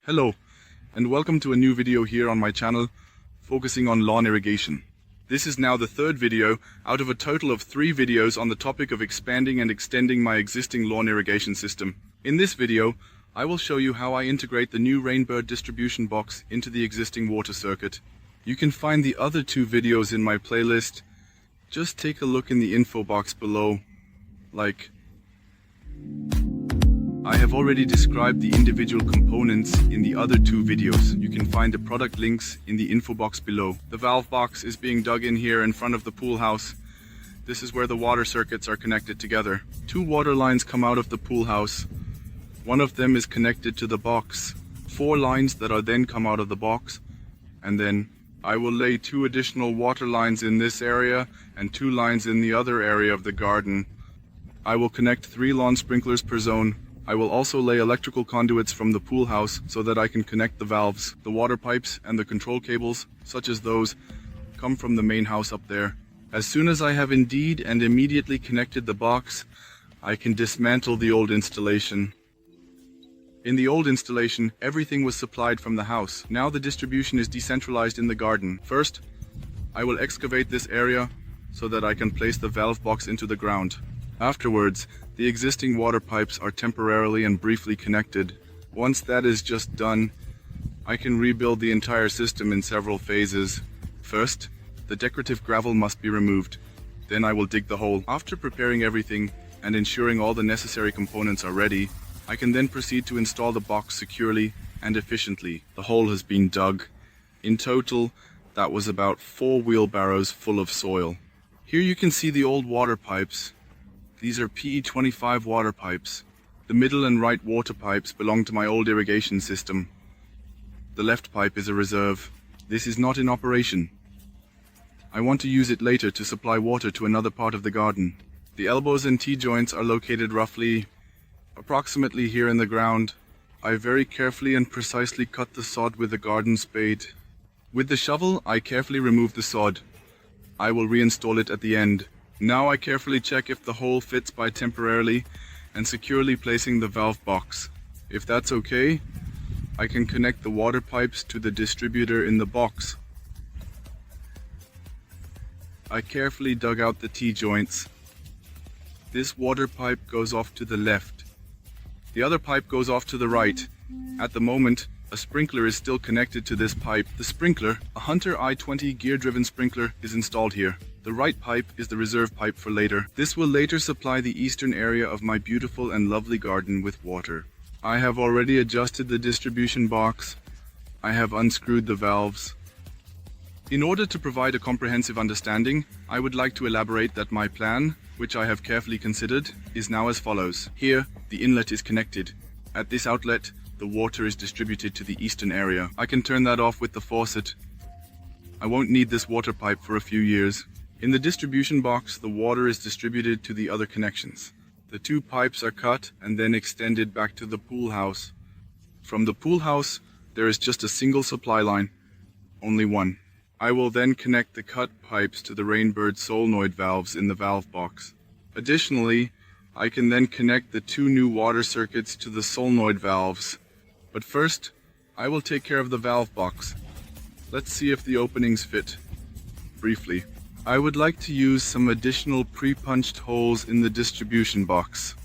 Hello, and welcome to a new video here on my channel, focusing on lawn irrigation. This is now the third video out of a total of 3 videos on the topic of expanding and extending my existing lawn irrigation system. In this video, I will show you how I integrate the new Rainbird distribution box into the existing water circuit. You can find the other 2 videos in my playlist. Just take a look in the info box below. I have already described the individual components in the other 2 videos. You can find the product links in the info box below. The valve box is being dug in here in front of the pool house. This is where the water circuits are connected together. 2 water lines come out of the pool house. One of them is connected to the box. 4 lines that are then come out of the box. And then I will lay 2 additional water lines in this area and 2 lines in the other area of the garden. I will connect 3 lawn sprinklers per zone. I will also lay electrical conduits from the pool house so that I can connect the valves. The water pipes and the control cables, such as those, come from the main house up there. As soon as I have indeed and immediately connected the box, I can dismantle the old installation. In the old installation, everything was supplied from the house. Now the distribution is decentralized in the garden. First, I will excavate this area so that I can place the valve box into the ground. Afterwards, the existing water pipes are temporarily and briefly connected. Once that is just done, I can rebuild the entire system in several phases. First, the decorative gravel must be removed. Then I will dig the hole. After preparing everything and ensuring all the necessary components are ready, I can then proceed to install the box securely and efficiently. The hole has been dug. In total, that was about 4 wheelbarrows full of soil. Here you can see the old water pipes. These are PE25 water pipes. The middle and right water pipes belong to my old irrigation system. The left pipe is a reserve. This is not in operation. I want to use it later to supply water to another part of the garden. The elbows and T-joints are located approximately here in the ground. I very carefully and precisely cut the sod with a garden spade. With the shovel, I carefully remove the sod. I will reinstall it at the end. Now I carefully check if the hole fits by temporarily and securely placing the valve box. If that's okay, I can connect the water pipes to the distributor in the box. I carefully dug out the T-joints. This water pipe goes off to the left. The other pipe goes off to the right. At the moment, a sprinkler is still connected to this pipe. The sprinkler, a Hunter i20 gear-driven sprinkler, is installed here. The right pipe is the reserve pipe for later. This will later supply the eastern area of my beautiful and lovely garden with water. I have already adjusted the distribution box. I have unscrewed the valves. In order to provide a comprehensive understanding, I would like to elaborate that my plan, which I have carefully considered, is now as follows. Here, the inlet is connected. At this outlet, the water is distributed to the eastern area. I can turn that off with the faucet. I won't need this water pipe for a few years. In the distribution box, the water is distributed to the other connections. The 2 pipes are cut and then extended back to the pool house. From the pool house, there is just a single supply line, only one. I will then connect the cut pipes to the Rainbird solenoid valves in the valve box. Additionally, I can then connect the 2 new water circuits to the solenoid valves. But first, I will take care of the valve box. Let's see if the openings fit. Briefly, I would like to use some additional pre-punched holes in the distribution box.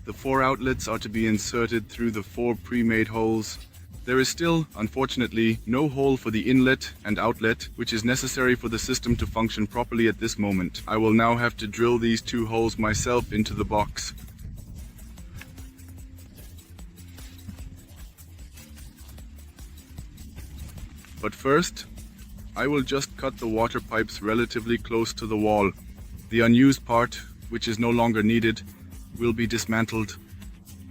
The 4 outlets are to be inserted through the 4 pre-made holes. There is still, unfortunately, no hole for the inlet and outlet, which is necessary for the system to function properly at this moment. I will now have to drill these 2 holes myself into the box. But first, I will just cut the water pipes relatively close to the wall. The unused part, which is no longer needed, will be dismantled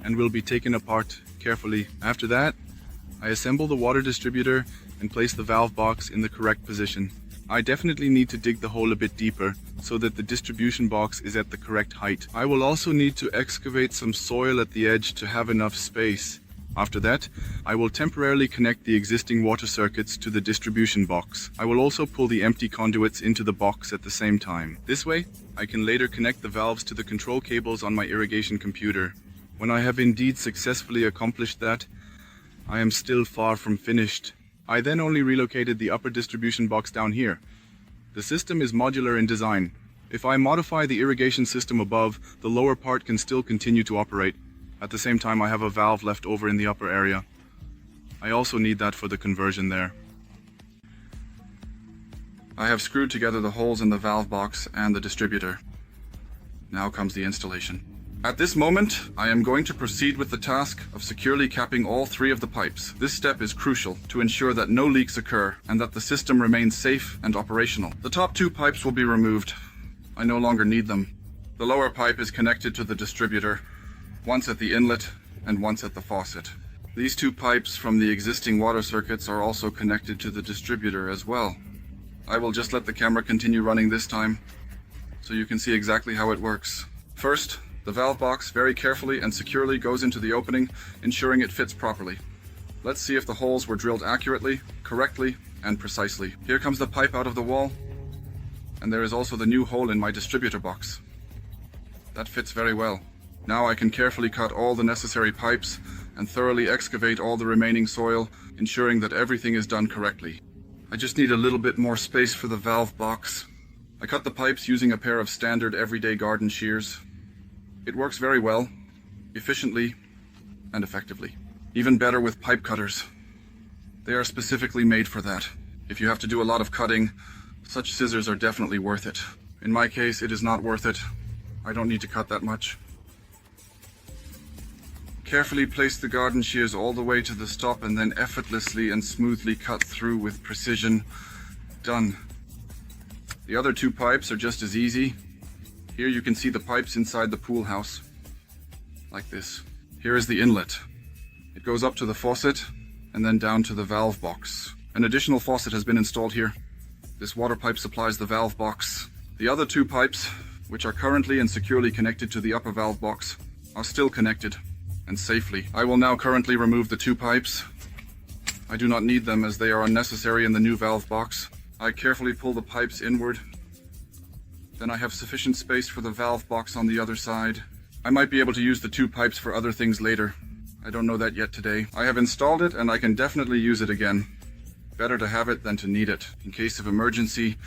and will be taken apart carefully. After that, I assemble the water distributor and place the valve box in the correct position. I definitely need to dig the hole a bit deeper so that the distribution box is at the correct height. I will also need to excavate some soil at the edge to have enough space. After that, I will temporarily connect the existing water circuits to the distribution box. I will also pull the empty conduits into the box at the same time. This way, I can later connect the valves to the control cables on my irrigation computer. When I have indeed successfully accomplished that, I am still far from finished. I then only relocated the upper distribution box down here. The system is modular in design. If I modify the irrigation system above, the lower part can still continue to operate. At the same time, I have a valve left over in the upper area. I also need that for the conversion there. I have screwed together the holes in the valve box and the distributor. Now comes the installation. At this moment, I am going to proceed with the task of securely capping all 3 of the pipes. This step is crucial to ensure that no leaks occur and that the system remains safe and operational. The top 2 pipes will be removed. I no longer need them. The lower pipe is connected to the distributor, once at the inlet and once at the faucet. These 2 pipes from the existing water circuits are also connected to the distributor as well. I will just let the camera continue running this time, so you can see exactly how it works. First, the valve box very carefully and securely goes into the opening, ensuring it fits properly. Let's see if the holes were drilled accurately, correctly, and precisely. Here comes the pipe out of the wall, and there is also the new hole in my distributor box. That fits very well. Now I can carefully cut all the necessary pipes and thoroughly excavate all the remaining soil, ensuring that everything is done correctly. I just need a little bit more space for the valve box. I cut the pipes using a pair of standard everyday garden shears. It works very well, efficiently, and effectively. Even better with pipe cutters. They are specifically made for that. If you have to do a lot of cutting, such scissors are definitely worth it. In my case, it is not worth it. I don't need to cut that much. Carefully place the garden shears all the way to the stop and then effortlessly and smoothly cut through with precision. Done. The other 2 pipes are just as easy. Here you can see the pipes inside the pool house, like this. Here is the inlet. It goes up to the faucet and then down to the valve box. An additional faucet has been installed here. This water pipe supplies the valve box. The other 2 pipes, which are currently and securely connected to the upper valve box, are still connected and safely. I will now currently remove the 2 pipes. I do not need them as they are unnecessary in the new valve box. I carefully pull the pipes inward. Then I have sufficient space for the valve box on the other side. I might be able to use the 2 pipes for other things later. I don't know that yet today. I have installed it and I can definitely use it again. Better to have it than to need it. In case of emergency,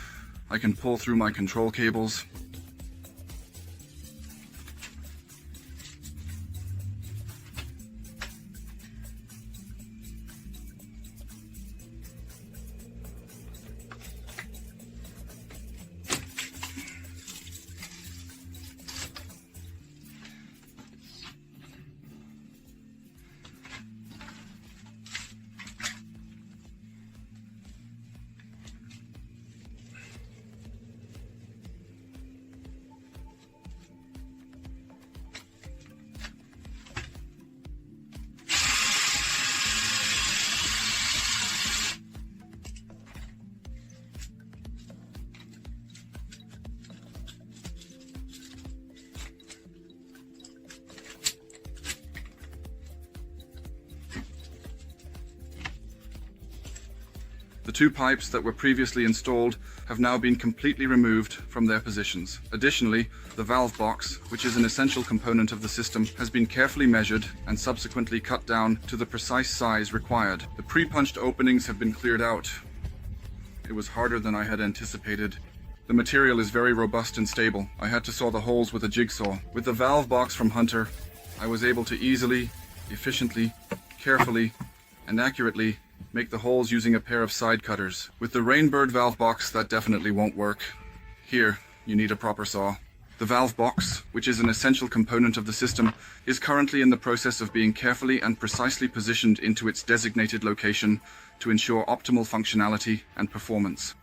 I can pull through my control cables. The 2 pipes that were previously installed have now been completely removed from their positions. Additionally, the valve box, which is an essential component of the system, has been carefully measured and subsequently cut down to the precise size required. The pre-punched openings have been cleared out. It was harder than I had anticipated. The material is very robust and stable. I had to saw the holes with a jigsaw. With the valve box from Hunter, I was able to easily, efficiently, carefully, and accurately make the holes using a pair of side cutters. With the Rainbird valve box, that definitely won't work. Here, you need a proper saw. The valve box, which is an essential component of the system, is currently in the process of being carefully and precisely positioned into its designated location to ensure optimal functionality and performance.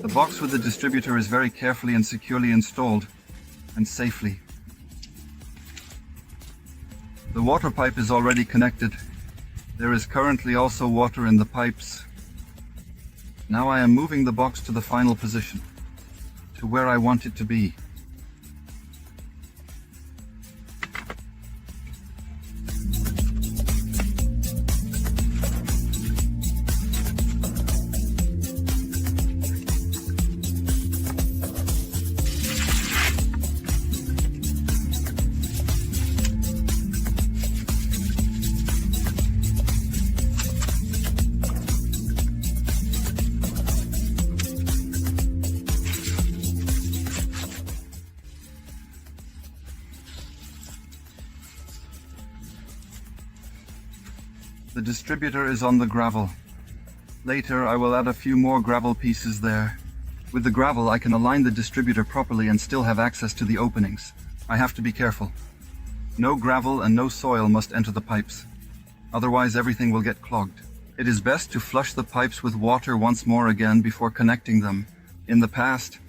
The box with the distributor is very carefully and securely installed, and safely. The water pipe is already connected. There is currently also water in the pipes. Now I am moving the box to the final position, to where I want it to be. The distributor is on the gravel. Later I will add a few more gravel pieces there. With the gravel I can align the distributor properly and still have access to the openings. I have to be careful. No gravel and no soil must enter the pipes. Otherwise everything will get clogged. It is best to flush the pipes with water once more again before connecting them. In the past,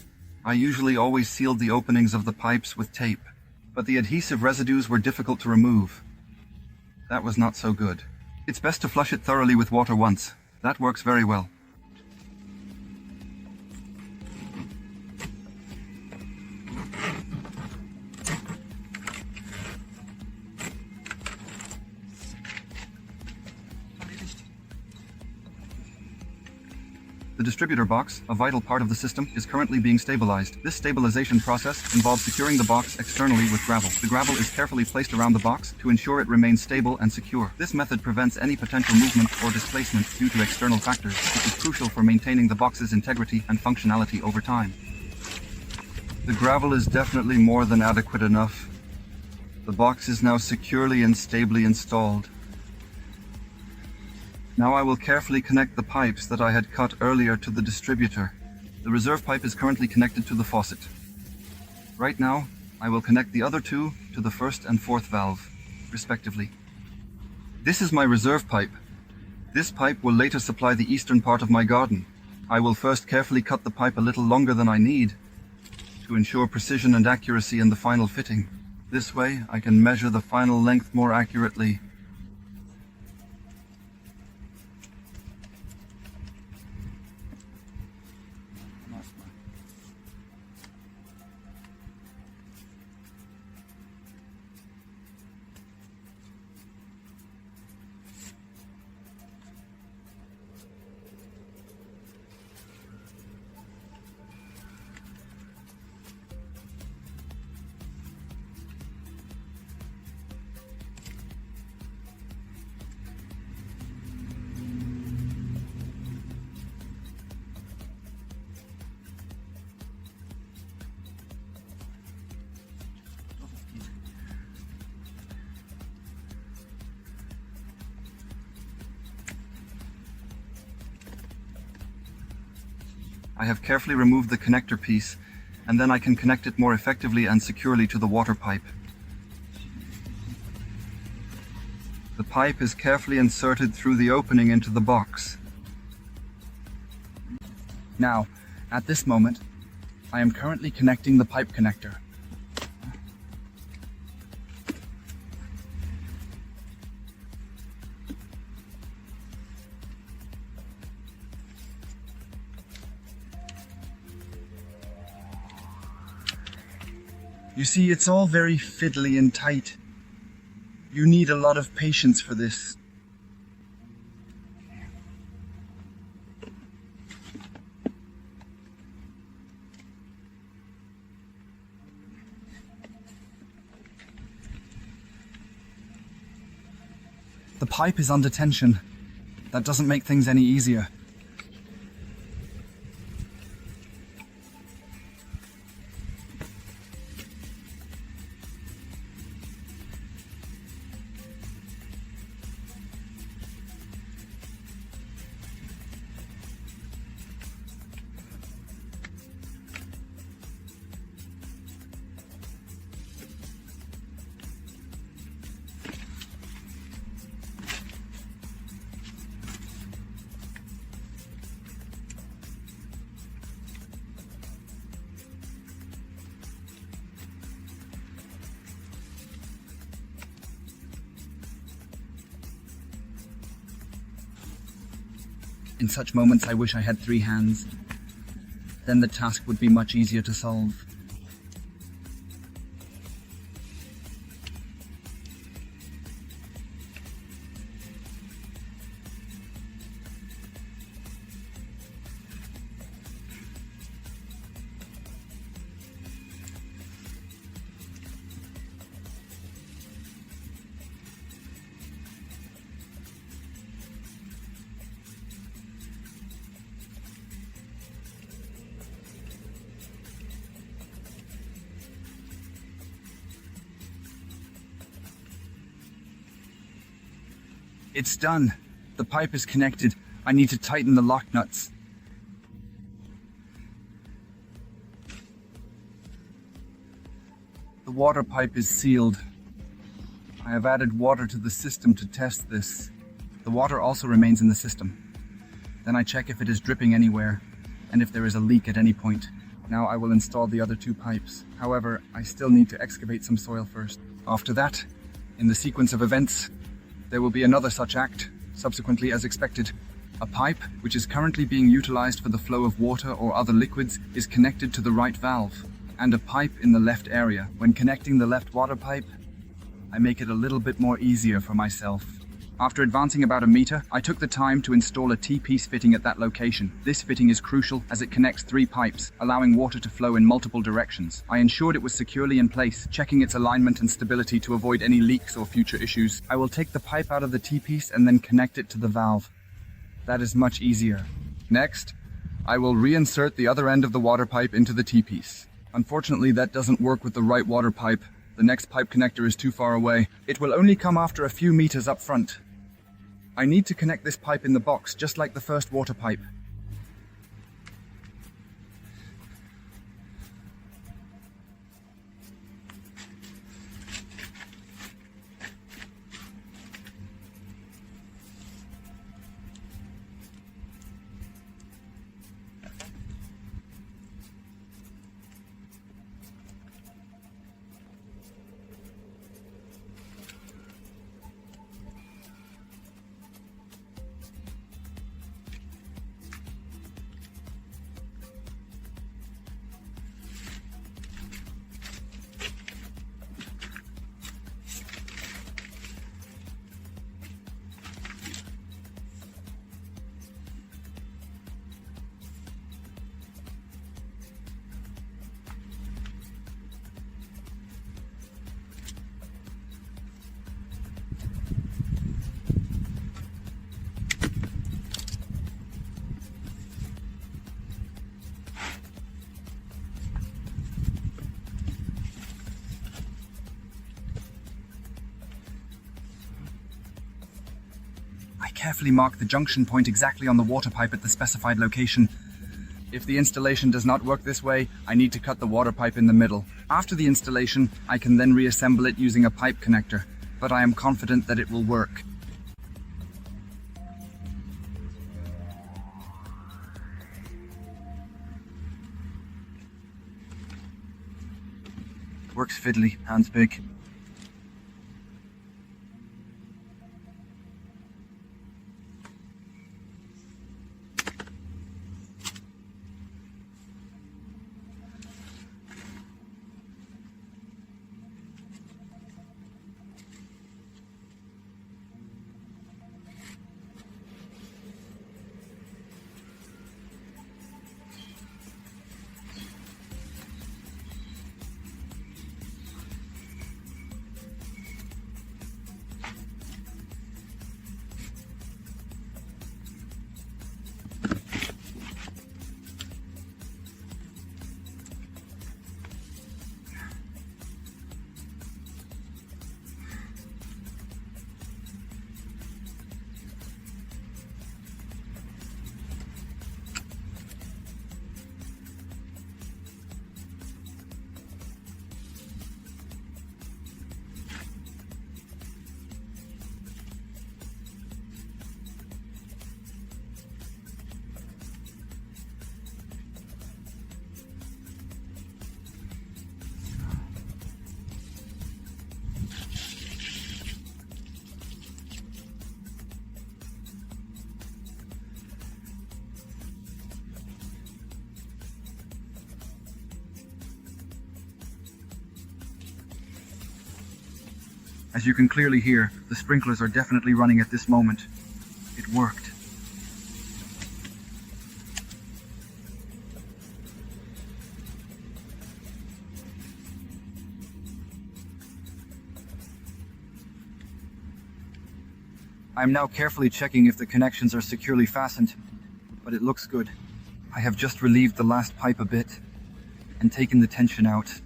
I usually always sealed the openings of the pipes with tape, but the adhesive residues were difficult to remove. That was not so good. It's best to flush it thoroughly with water once. That works very well. The distributor box, a vital part of the system, is currently being stabilized. This stabilization process involves securing the box externally with gravel. The gravel is carefully placed around the box to ensure it remains stable and secure. This method prevents any potential movement or displacement due to external factors, which is crucial for maintaining the box's integrity and functionality over time. The gravel is definitely more than adequate enough. The box is now securely and stably installed. Now I will carefully connect the pipes that I had cut earlier to the distributor. The reserve pipe is currently connected to the faucet. Right now, I will connect the other two to the first and fourth valve, respectively. This is my reserve pipe. This pipe will later supply the eastern part of my garden. I will first carefully cut the pipe a little longer than I need to ensure precision and accuracy in the final fitting. This way, I can measure the final length more accurately. I have carefully removed the connector piece, and then I can connect it more effectively and securely to the water pipe. The pipe is carefully inserted through the opening into the box. Now, at this moment, I am currently connecting the pipe connector. You see, it's all very fiddly and tight. You need a lot of patience for this. The pipe is under tension. That doesn't make things any easier. In such moments, I wish I had 3 hands. Then the task would be much easier to solve. It's done. The pipe is connected. I need to tighten the lock nuts. The water pipe is sealed. I have added water to the system to test this. The water also remains in the system. Then I check if it is dripping anywhere, and if there is a leak at any point. Now I will install the other 2 pipes. However, I still need to excavate some soil first. After that, in the sequence of events, there will be another such act, subsequently as expected. A pipe, which is currently being utilized for the flow of water or other liquids, is connected to the right valve, and a pipe in the left area. When connecting the left water pipe, I make it a little bit more easier for myself. After advancing about 1 meter, I took the time to install a T-piece fitting at that location. This fitting is crucial as it connects 3 pipes, allowing water to flow in multiple directions. I ensured it was securely in place, checking its alignment and stability to avoid any leaks or future issues. I will take the pipe out of the T-piece and then connect it to the valve. That is much easier. Next, I will reinsert the other end of the water pipe into the T-piece. Unfortunately, that doesn't work with the right water pipe. The next pipe connector is too far away. It will only come after a few meters up front. I need to connect this pipe in the box, just like the first water pipe. Carefully mark the junction point exactly on the water pipe at the specified location. If the installation does not work this way, I need to cut the water pipe in the middle. After the installation, I can then reassemble it using a pipe connector, but I am confident that it will work. Works fiddly, hands big. As you can clearly hear, the sprinklers are definitely running at this moment. It worked. I am now carefully checking if the connections are securely fastened, but it looks good. I have just relieved the last pipe a bit and taken the tension out.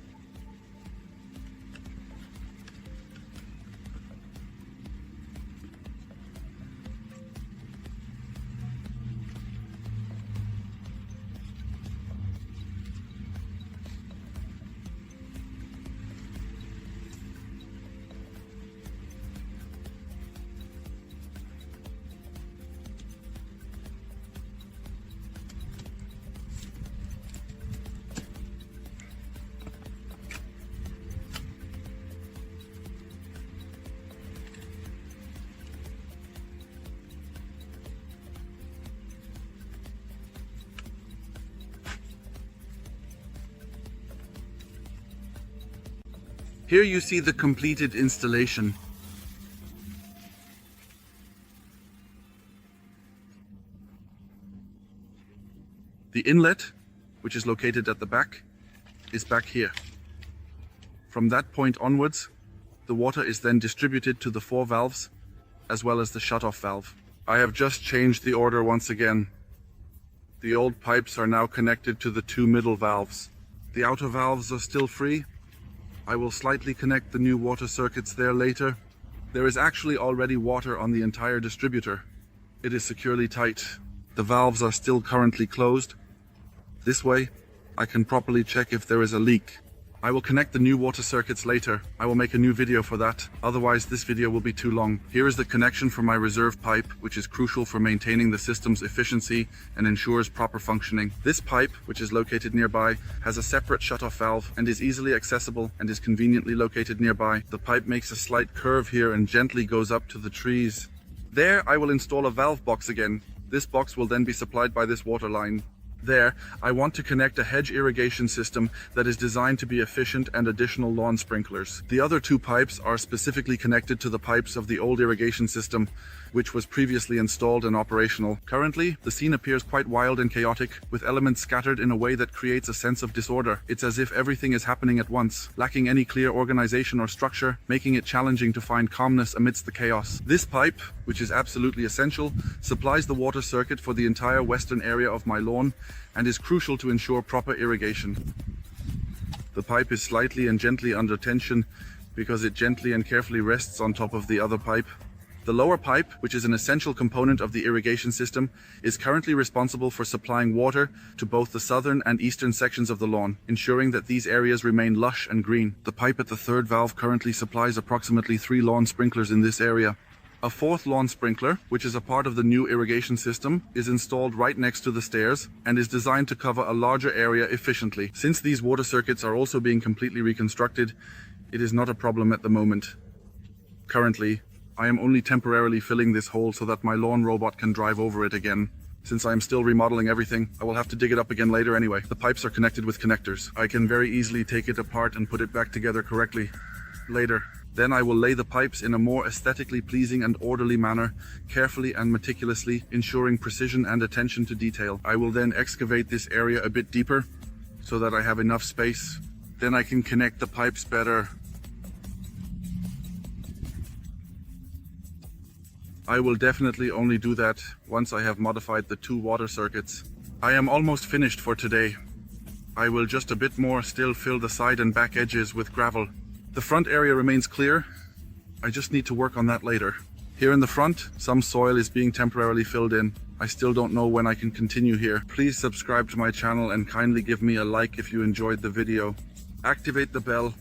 Here you see the completed installation. The inlet, which is located at the back, is back here. From that point onwards, the water is then distributed to the 4 valves, as well as the shut-off valve. I have just changed the order once again. The old pipes are now connected to the 2 middle valves. The outer valves are still free. I will slightly connect the new water circuits there later. There is actually already water on the entire distributor. It is securely tight. The valves are still currently closed. This way, I can properly check if there is a leak. I will connect the new water circuits later. I will make a new video for that. Otherwise, this video will be too long. Here is the connection for my reserve pipe, which is crucial for maintaining the system's efficiency and ensures proper functioning. This pipe, which is located nearby, has a separate shutoff valve and is easily accessible and is conveniently located nearby. The pipe makes a slight curve here and gently goes up to the trees. There, I will install a valve box again. This box will then be supplied by this water line. There, I want to connect a hedge irrigation system that is designed to be efficient and additional lawn sprinklers. The other 2 pipes are specifically connected to the pipes of the old irrigation system, which was previously installed and operational. Currently, the scene appears quite wild and chaotic, with elements scattered in a way that creates a sense of disorder. It's as if everything is happening at once, lacking any clear organization or structure, making it challenging to find calmness amidst the chaos. This pipe, which is absolutely essential, supplies the water circuit for the entire western area of my lawn and is crucial to ensure proper irrigation. The pipe is slightly and gently under tension because it gently and carefully rests on top of the other pipe. The lower pipe, which is an essential component of the irrigation system, is currently responsible for supplying water to both the southern and eastern sections of the lawn, ensuring that these areas remain lush and green. The pipe at the 3rd valve currently supplies approximately 3 lawn sprinklers in this area. A 4th lawn sprinkler, which is a part of the new irrigation system, is installed right next to the stairs and is designed to cover a larger area efficiently. Since these water circuits are also being completely reconstructed, it is not a problem at the moment. Currently, I am only temporarily filling this hole so that my lawn robot can drive over it again. Since I am still remodeling everything, I will have to dig it up again later anyway. The pipes are connected with connectors. I can very easily take it apart and put it back together correctly later. Then I will lay the pipes in a more aesthetically pleasing and orderly manner, carefully and meticulously, ensuring precision and attention to detail. I will then excavate this area a bit deeper so that I have enough space. Then I can connect the pipes better. I will definitely only do that once I have modified the 2 water circuits. I am almost finished for today. I will just a bit more still fill the side and back edges with gravel. The front area remains clear. I just need to work on that later. Here in the front, some soil is being temporarily filled in. I still don't know when I can continue here. Please subscribe to my channel and kindly give me a like if you enjoyed the video. Activate the bell.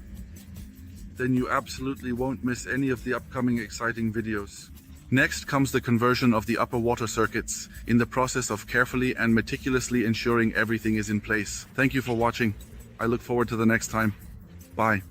Then you absolutely won't miss any of the upcoming exciting videos. Next comes the conversion of the upper water circuits, in the process of carefully and meticulously ensuring everything is in place. Thank you for watching. I look forward to the next time. Bye.